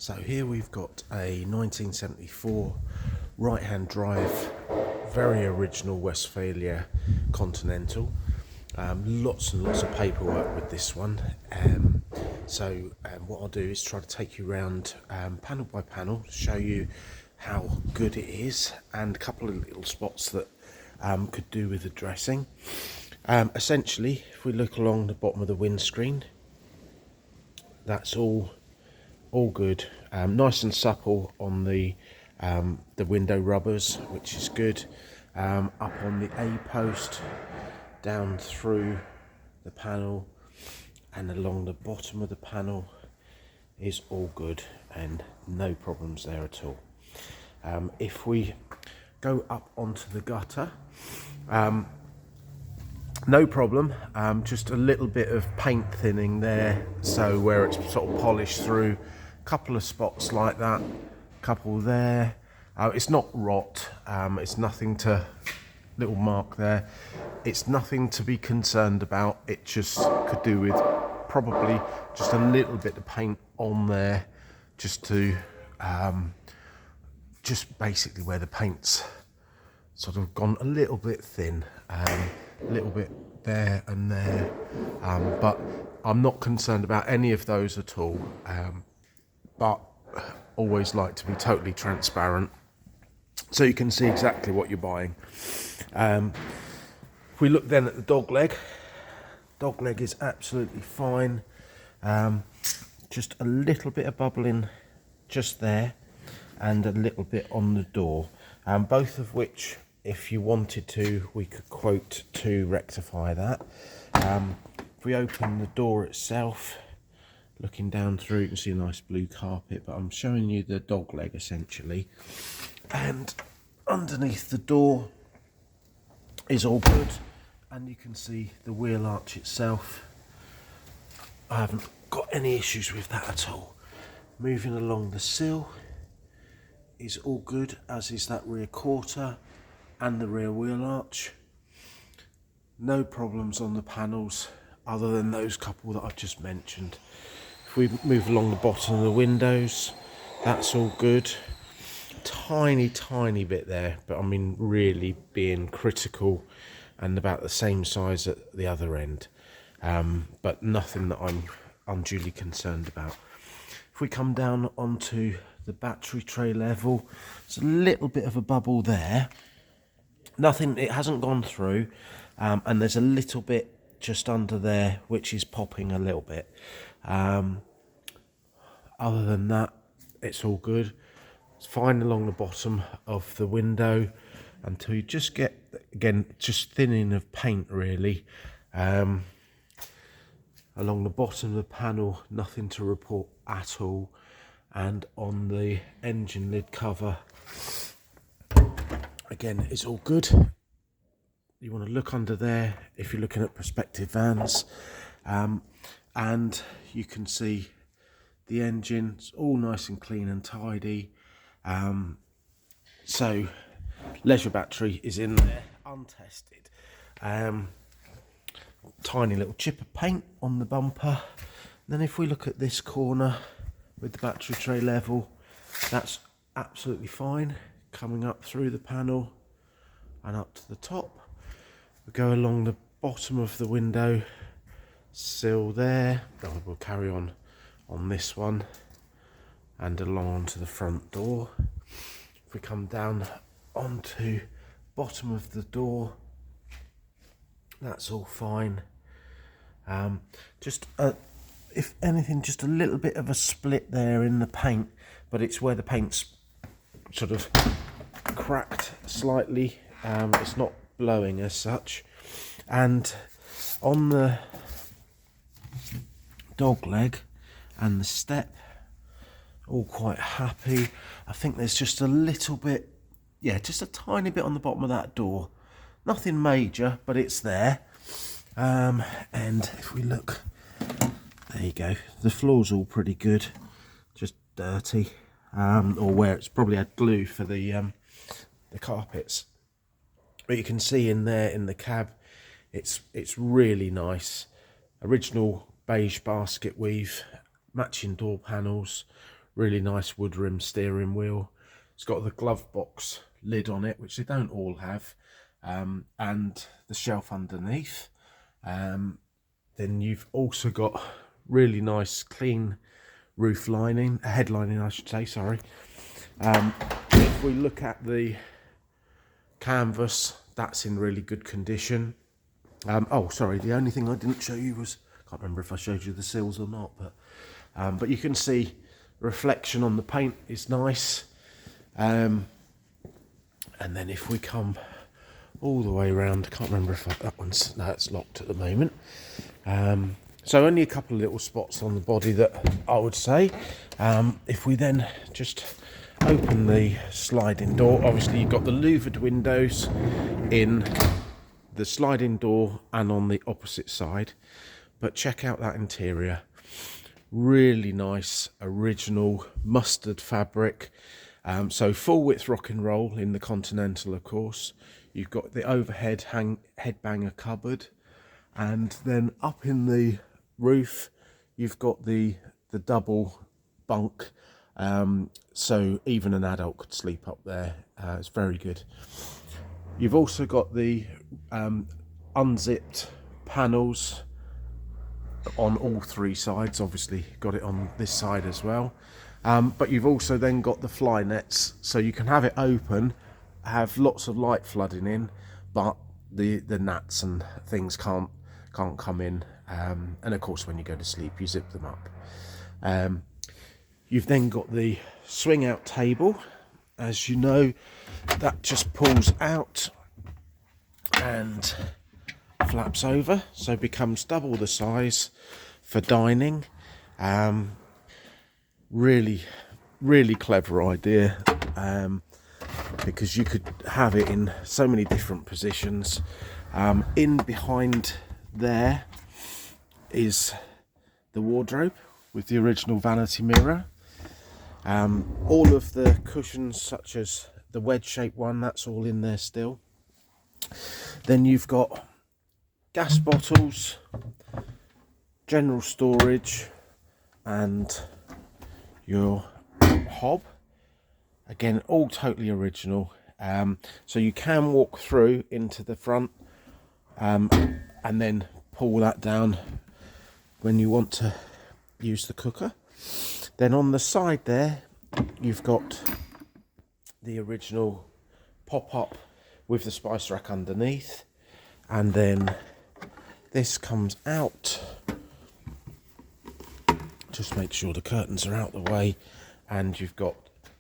So here we've got a 1974 right-hand drive, very original Westfalia Continental. Lots and lots of paperwork with this one. So what I'll do is try to take you around panel by panel, show you how good it is, and a couple of little spots that could do with addressing. Essentially, if we look along the bottom of the windscreen, that's all good. Nice and supple on the window rubbers, which is good. Up on the A post, down through the panel and along the bottom of the panel is all good, and no problems there at all. If we go up onto the gutter, no problem, just a little bit of paint thinning there, so where it's sort of polished through, a couple of spots like that, couple there. It's not rot, it's nothing to, little mark there, it's nothing to be concerned about. It just could do with probably just a little bit of paint on there, just to just basically where the paint's sort of gone a little bit thin, a little bit there and there, but I'm not concerned about any of those at all, but always like to be totally transparent so you can see exactly what you're buying. If we look then at the dog leg is absolutely fine, just a little bit of bubbling just there and a little bit on the door, both of which, if you wanted to, we could quote to rectify that. If we open the door itself, looking down through, you can see a nice blue carpet, but I'm showing you the dog leg essentially. And underneath the door is all good, and you can see the wheel arch itself. I haven't got any issues with that at all. Moving along the sill is all good, as is that rear quarter and the rear wheel arch. No problems on the panels other than those couple that I've just mentioned. If we move along the bottom of the windows, that's all good. Tiny bit there, but I mean really being critical, and about the same size at the other end, but nothing that I'm unduly concerned about. If we come down onto the battery tray level, there's a little bit of a bubble there. Nothing, it hasn't gone through, and there's a little bit just under there which is popping a little bit. Other than that, it's all good. It's fine along the bottom of the window until you just get, again, just thinning of paint really. Along the bottom of the panel, nothing to report at all. And on the engine lid cover, again, it's all good. You want to look under there if you're looking at prospective vans, and you can see the engine. It's all nice and clean and tidy. So leisure battery is in there, untested. Tiny little chip of paint on the bumper. Then if we look at this corner with the battery tray level, that's absolutely fine, coming up through the panel and up to the top. We go along the bottom of the window sill there. We'll carry on this one and along onto the front door. If we come down onto bottom of the door, that's all fine. Just if anything, just a little bit of a split there in the paint, but it's where the paint's sort of cracked slightly. It's not blowing as such. And on the dog leg and the step, all quite happy. I think there's just a little bit, yeah, just a tiny bit on the bottom of that door. Nothing major, but it's there. And if we look, there you go. The floor's all pretty good, just dirty, or where it's probably had glue for the carpets. But you can see in there in the cab, it's really nice. Original beige basket weave, matching door panels, Really nice wood rim steering wheel. It's got the glove box lid on it, which they don't all have, and the shelf underneath. Then you've also got really nice clean roof lining, head lining I should say, sorry. If we look at the canvas, that's in really good condition. Oh sorry, the only thing I didn't show you was, can't remember if I showed you the sills or not, but you can see reflection on the paint is nice. And then if we come all the way around, can't remember if that one's, no, it's locked at the moment. So only a couple of little spots on the body that I would say. If we then just open the sliding door, obviously you've got the louvered windows in the sliding door and on the opposite side, but check out that interior. Really nice original mustard fabric. So full width rock and roll in the Continental, of course. You've got the overhead headbanger cupboard, and then up in the roof you've got the double bunk, so even an adult could sleep up there. It's very good. You've also got the unzipped panels on all three sides, obviously got it on this side as well, but you've also then got the fly nets, so you can have it open, have lots of light flooding in, but the gnats and things can't come in, and of course when you go to sleep you zip them up. You've then got the swing out table, as you know, that just pulls out and flaps over, so becomes double the size for dining. Really clever idea, because you could have it in so many different positions. In behind there is the wardrobe with the original vanity mirror. All of the cushions, such as the wedge shaped one, that's all in there still. Then you've got gas bottles, general storage, and your hob. Again, all totally original. So you can walk through into the front, and then pull that down when you want to use the cooker. Then on the side there you've got the original pop-up with the spice rack underneath, and then this comes out. Just make sure the curtains are out the way, and you've got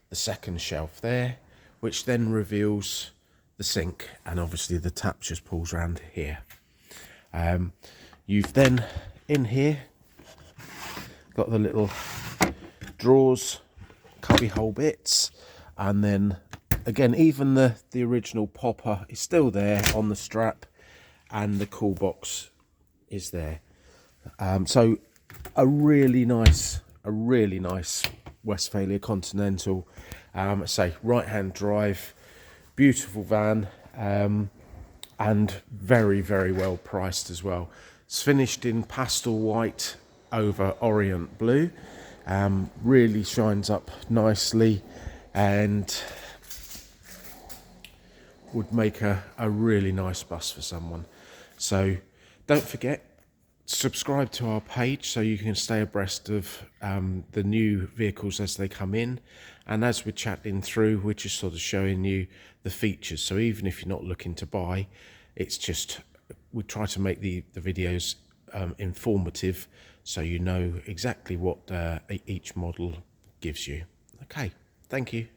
the second shelf there, which then reveals the sink, and obviously the tap just pulls around here. You've then in here got the little drawers, cubby hole bits, and then again even the original popper is still there on the strap, and the cool box is there. So a really nice Westfalia Continental. Say right hand drive, beautiful van, and very well priced as well. It's finished in pastel white over orient blue. Really shines up nicely, and would make a really nice bus for someone. So don't forget, subscribe to our page so you can stay abreast of the new vehicles as they come in, and as we're chatting through, we're just sort of showing you the features. So even if you're not looking to buy, it's just, we try to make the videos informative, so you know exactly what each model gives you. Okay, thank you.